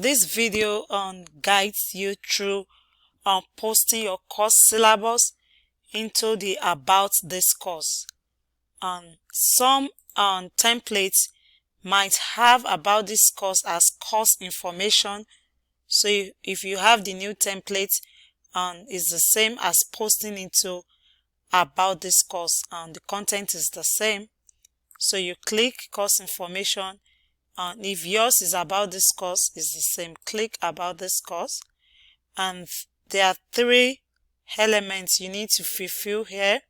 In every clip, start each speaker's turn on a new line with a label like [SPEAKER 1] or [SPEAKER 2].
[SPEAKER 1] This video guides you through posting your course syllabus into the About This Course. Some templates might have About This Course as course information. So if you have the new template, it's the same as posting into About This Course, and the content is the same. So you click course information, and if yours is About This Course, it's the same. Click About This Course, and there are 3 elements you need to fulfill here,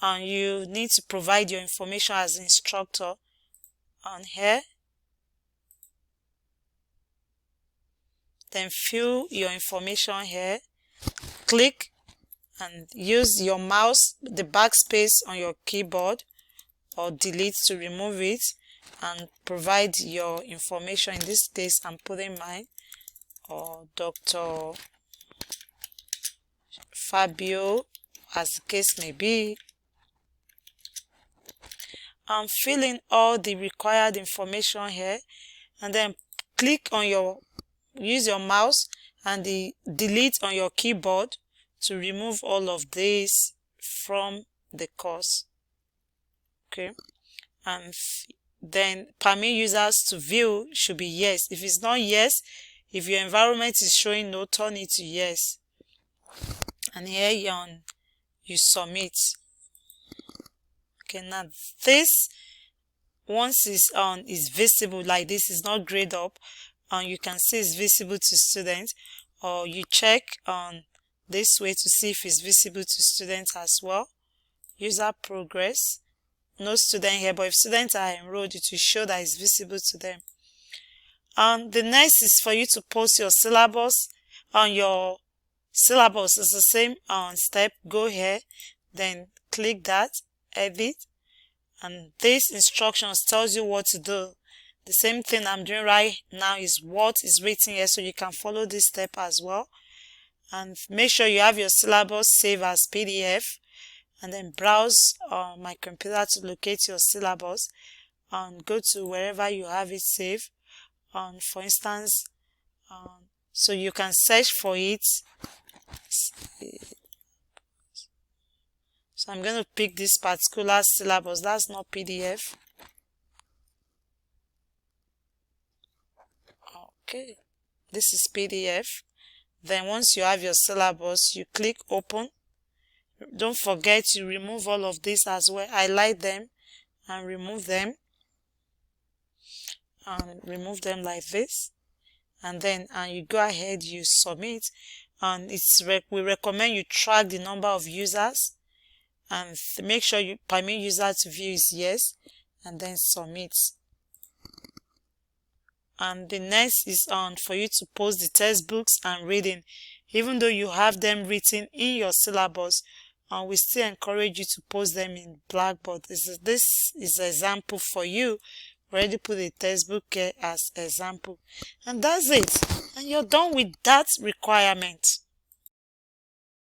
[SPEAKER 1] and you need to provide your information as instructor on here. Then fill your information here. Click and use your mouse, the backspace on your keyboard, or delete to remove it, and provide your information. In this case, I'm putting mine, or Dr. Fabio, as the case may be. I'm filling all the required information here, and then click on use your mouse and the delete on your keyboard to remove all of this from the course. Okay, and then permit users to view should be yes. If it's not yes, if your environment is showing no, turn it to yes. And here you submit. Okay, now this, once is visible like this, is not grayed up, and you can see it's visible to students, or you check on this way to see if it's visible to students as well. User progress, no student here, but if students are enrolled, it will show that it's visible to them. The next is for you to post your syllabus. On your syllabus is the same step. Go here, then click that, edit, and this instructions tells you what to do. The same thing I'm doing right now is what is written here, so you can follow this step as well. And make sure you have your syllabus saved as PDF, and then browse on my computer to locate your syllabus, and go to wherever you have it saved. For instance, so you can search for it. So I'm going to pick this particular syllabus. That's not PDF. Okay, this is PDF. Then once you have your syllabus, you click open. Don't forget to remove all of this as well. Highlight them and remove them. And remove them like this. And then you go ahead, you submit. And we recommend you track the number of users, and make sure you permit user to view is yes, and then submit. And the next is for you to post the textbooks and reading. Even though you have them written in your syllabus, we still encourage you to post them in Blackboard. This is an example for you. Already put a textbook here as example, and that's it, and you're done with that requirement.